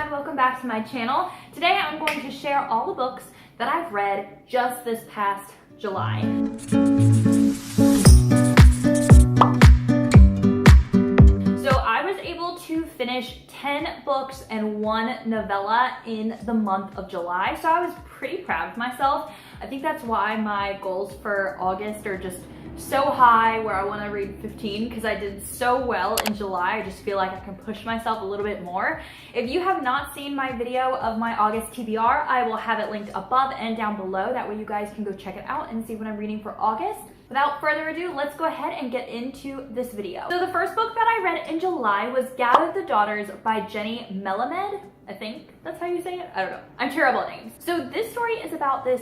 everyone, welcome back to my channel. Today I'm going to share all the books that I've read just this past July. So I was able to finish 10 books and 1 novella in the month of July, so I was pretty proud of myself. I think that's why my goals for August are just so high, where I want to read 15, because I did so well in July. I just feel like I can push myself a little bit more. If you have not seen my video of my August TBR, I will have it linked above and down below. That way you guys can go check it out and see what I'm reading for August. Without further ado, let's go ahead and get into this video. So the first book that I read in July was Gather the Daughters by JENNIE MELAMED. I think that's how you say it. I don't know. I'm terrible at names. So this story is about this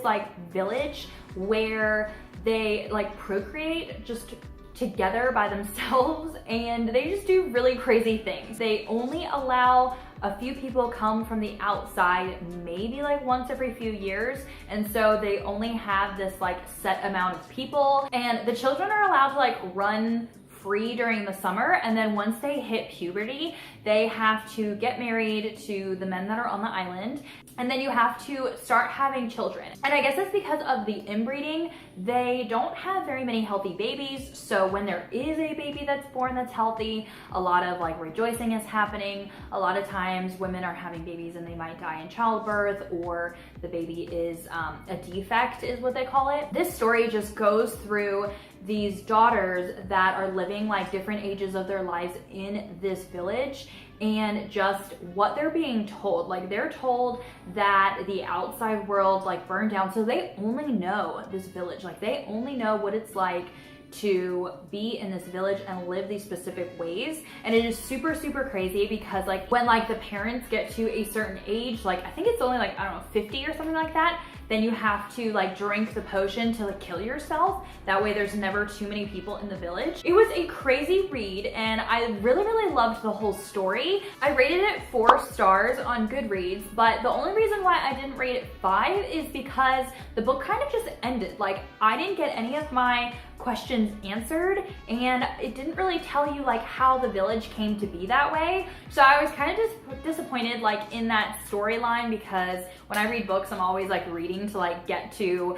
village where they procreate just together by themselves, and they just do really crazy things. They only allow a few people come from the outside, maybe once every few years, and so they only have this set amount of people, and the children are allowed to run free during the summer, and then once they hit puberty, they have to get married to the men that are on the island, and then you have to start having children. And I guess it's because of the inbreeding, they don't have very many healthy babies, so when there is a baby that's born that's healthy, a lot of rejoicing is happening. A lot of times women are having babies and they might die in childbirth, or the baby is a defect is what they call it. This story just goes through these daughters that are living different ages of their lives in this village, and just what they're being told. They're told that the outside world burned down, so they only know this village. They only know what it's like to be in this village and live these specific ways. And it is super crazy, because when the parents get to a certain age, I think it's only I don't know, 50 or something like that, then you have to drink the potion to kill yourself. That way there's never too many people in the village. It was a crazy read, and I really loved the whole story. I rated it 4 stars on Goodreads, but the only reason why I didn't rate it 5 is because the book kind of just ended. I didn't get any of my questions answered, and it didn't really tell you how the village came to be that way. So I was kind of disappointed in that storyline, because when I read books, I'm always reading to get to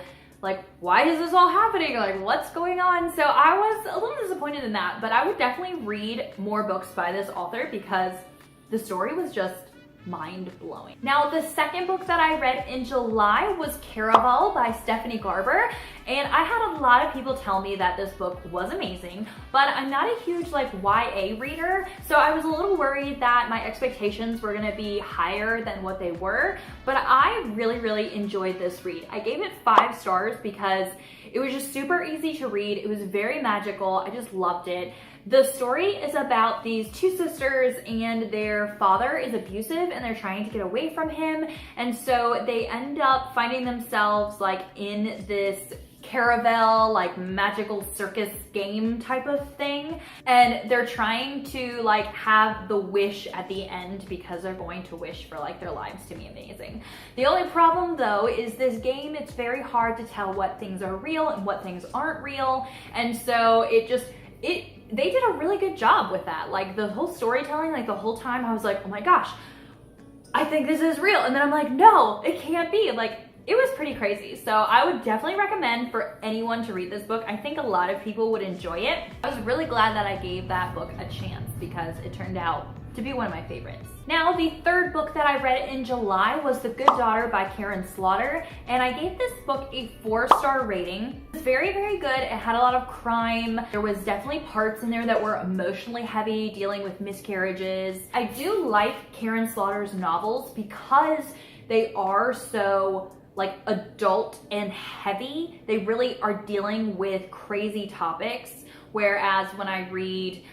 why is this all happening? What's going on? So I was a little disappointed in that, but I would definitely read more books by this author, because the story was just mind-blowing. Now, the second book that I read in July was Caraval by Stephanie Garber, and I had a lot of people tell me that this book was amazing, but I'm not a huge YA reader, so I was a little worried that my expectations were gonna be higher than what they were, but I really enjoyed this read. I gave it 5 stars because it was just super easy to read. It was very magical. I just loved it. The story is about these 2 sisters, and their father is abusive and they're trying to get away from him, and so they end up finding themselves in this caravel magical circus game type of thing, and they're trying to have the wish at the end, because they're going to wish for their lives to be amazing. The only problem though is this game, it's very hard to tell what things are real and what things aren't real, and so they did a really good job with that. The whole storytelling, the whole time I was oh my gosh, I think this is real, and then I'm no, it can't be. It was pretty crazy. So I would definitely recommend for anyone to read this book. I think a lot of people would enjoy it. I was really glad that I gave that book a chance, because it turned out to be one of my favorites. Now, the third book that I read in July was The Good Daughter by Karen Slaughter, and I gave this book a 4-star rating. It was very good. It had a lot of crime. There was definitely parts in there that were emotionally heavy, dealing with miscarriages. I do like Karen Slaughter's novels because they are so adult and heavy. They really are dealing with crazy topics, whereas when I read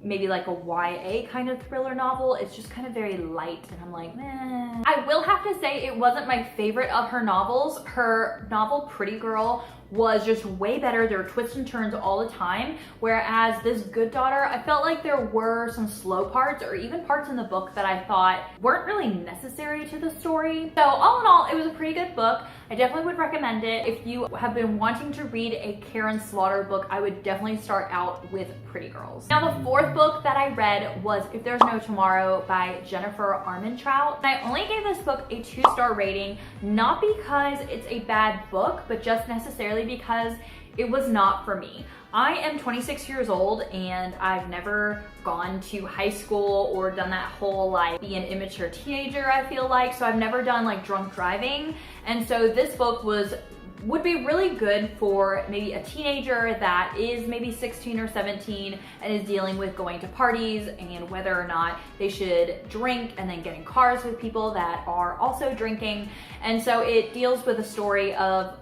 maybe a YA kind of thriller novel, it's just kind of very light, and I'm meh. I will have to say it wasn't my favorite of her novels. Her novel Pretty Girl was just way better. There were twists and turns all the time, whereas this Good Daughter, I felt like there were some slow parts or even parts in the book that I thought weren't really necessary to the story. So all in all, it was a pretty good book. I definitely would recommend it. If you have been wanting to read a Karen Slaughter book, I would definitely start out with Pretty Girls. Now the fourth book that I read was If There's No Tomorrow by Jennifer Armentrout. And I only gave this book a 2-star rating, not because it's a bad book, but just necessarily because it was not for me. I am 26 years old and I've never gone to high school or done that whole like be an immature teenager, I feel like. So I've never done like drunk driving. And so this book would be really good for maybe a teenager that is maybe 16 or 17 and is dealing with going to parties and whether or not they should drink and then get in cars with people that are also drinking. And so it deals with a story of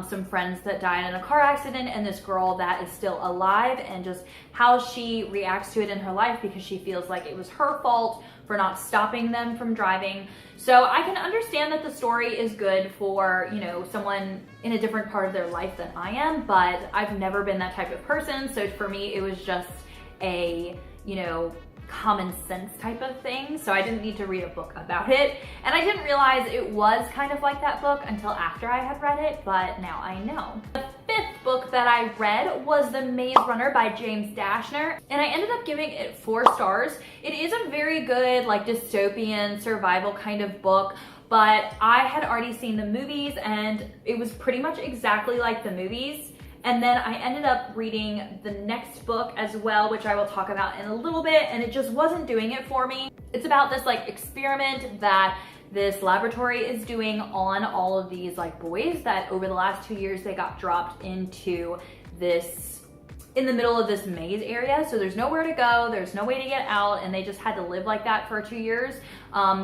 some friends that died in a car accident and this girl that is still alive and just how she reacts to it in her life because she feels like it was her fault for not stopping them from driving. So I can understand that the story is good for, you know, someone in a different part of their life than I am, but I've never been that type of person. So for me, it was just a, you know, common sense type of thing. So I didn't need to read a book about it. And I didn't realize it was kind of like that book until after I had read it, but now I know. The fifth book that I read was The Maze Runner by James Dashner, and I ended up giving it 4 stars. It is a very good like dystopian survival kind of book, but I had already seen the movies and it was pretty much exactly like the movies. And then I ended up reading the next book as well, which I will talk about in a little bit, and it just wasn't doing it for me. It's about this like experiment that this laboratory is doing on all of these like boys that over the last 2 years they got dropped into this, in the middle of this maze area. So there's nowhere to go, there's no way to get out, and they just had to live like that for 2 years.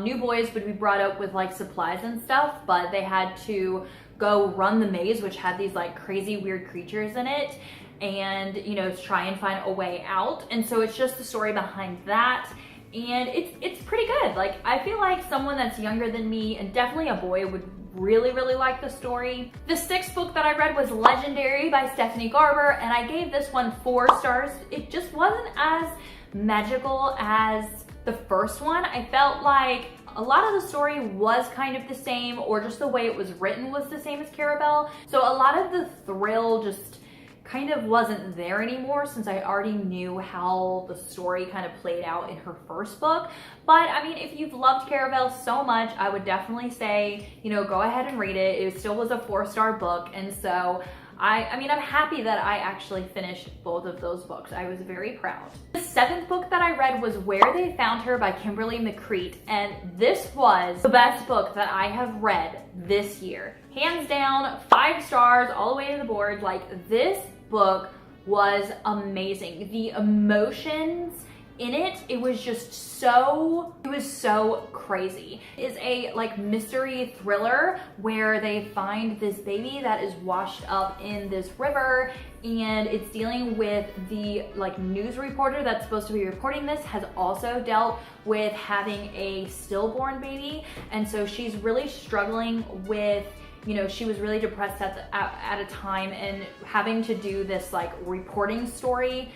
New boys would be brought up with like supplies and stuff, but they had to go run the maze, which had these like crazy weird creatures in it, and you know, try and find a way out. And so it's just the story behind that, and it's pretty good. Like I feel like someone that's younger than me and definitely a boy would really like the story. The sixth book that I read was Legendary by Stephanie Garber, and I gave this one 4 stars. It just wasn't as magical as the first one. I felt like a lot of the story was kind of the same, or just the way it was written was the same as Carabelle. So a lot of the thrill just kind of wasn't there anymore since I already knew how the story kind of played out in her first book. But I mean, if you've loved Carabelle so much, I would definitely say, you know, go ahead and read it. It still was a 4-star book, and so I mean, I'm happy that I actually finished both of those books. I was very proud. The 7th book that I read was Where They Found Her by Kimberly McCreight, and this was the best book that I have read this year. Hands down, 5 stars all the way to the board. Like, this book was amazing. The emotions in it was just so, it was so crazy. It is a like mystery thriller where they find this baby that is washed up in this river, and it's dealing with the like news reporter that's supposed to be reporting this has also dealt with having a stillborn baby, and so she's really struggling with, you know, she was really depressed at a time, and having to do this like reporting story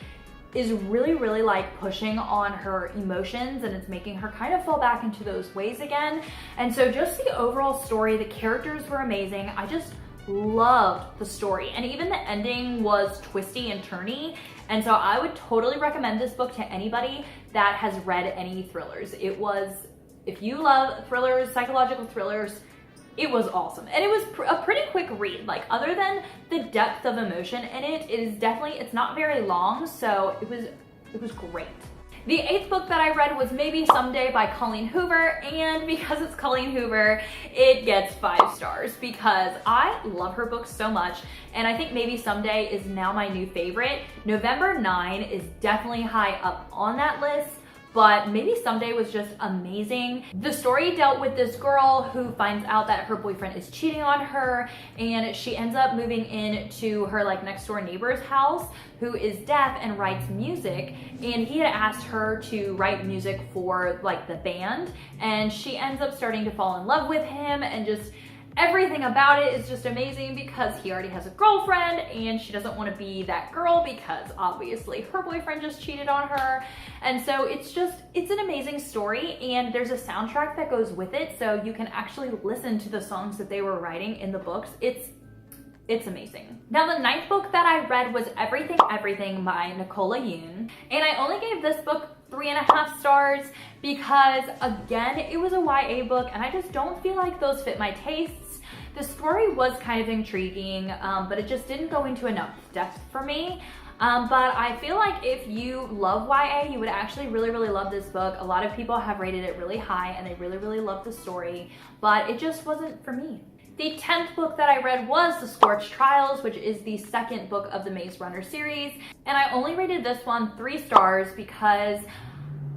is really like pushing on her emotions, and it's making her kind of fall back into those ways again. And so just the overall story, the characters were amazing. I just loved the story, and even the ending was twisty and turny. And so I would totally recommend this book to anybody that has read any thrillers. It was, if you love thrillers, psychological thrillers, it was awesome. And it was a pretty quick read. Like, other than the depth of emotion in it, it is definitely, it's not very long, so it was great. The 8th book that I read was Maybe Someday by Colleen Hoover, and because it's Colleen Hoover, it gets 5 stars because I love her books so much, and I think Maybe Someday is now my new favorite. November 9 is definitely high up on that list, but Maybe Someday was just amazing. The story dealt with this girl who finds out that her boyfriend is cheating on her, and she ends up moving into her like next door neighbor's house who is deaf and writes music, and he had asked her to write music for like the band, and she ends up starting to fall in love with him, and just Everything about it is just amazing because he already has a girlfriend and she doesn't want to be that girl because obviously her boyfriend just cheated on her. And so it's an amazing story, and there's a soundtrack that goes with it, so you can actually listen to the songs that they were writing in the books. It's amazing. Now, the 9th book that I read was Everything Everything by Nicolai Heildlas, and I only gave this book 3.5 stars because, again, it was a YA book and I just don't feel like those fit my tastes. The story was kind of intriguing, but it just didn't go into enough depth for me. But I feel like if you love YA, you would actually really, really love this book. A lot of people have rated it really high and they really, really love the story, but it just wasn't for me. The 10th book that I read was The SCORCH Trials, which is the 2nd book of the Maze Runner series. And I only rated this one 3 stars because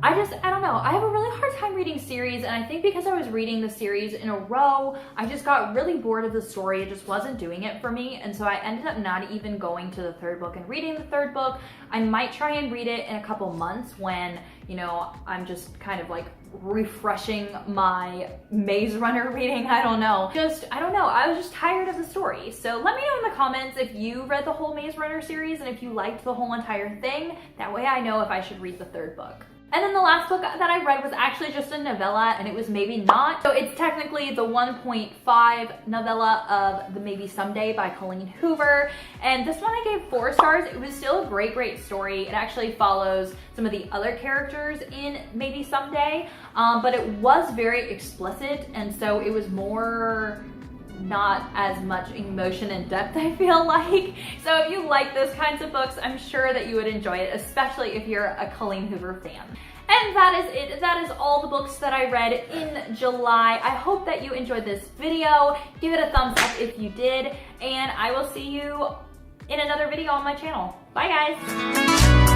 I don't know, I have a really hard time reading series, and I think because I was reading the series in a row, I just got really bored of the story. It just wasn't doing it for me, and so I ended up not even going to the 3rd book and reading the 3rd book. I might try and read it in a couple months when, you know, I'm just kind of like refreshing my Maze Runner reading. I don't know. I don't know. I was just tired of the story. So let me know in the comments if you read the whole Maze Runner series and if you liked the whole entire thing. That way I know if I should read the 3rd book. And then the last book that I read was actually just a novella, and it was Maybe Not. So it's technically the 1.5 novella of The Maybe Someday by Colleen Hoover. And this one I gave 4 stars. It was still a great, great story. It actually follows some of the other characters in Maybe Someday, but it was very explicit, and so it was more not as much emotion and depth, I feel like. So if you like those kinds of books, I'm sure that you would enjoy it, especially if you're a Colleen Hoover fan. And that is it. That is all the books that I read in July. I hope that you enjoyed this video. Give it a thumbs up if you did, and I will see you in another video on my channel. Bye, guys.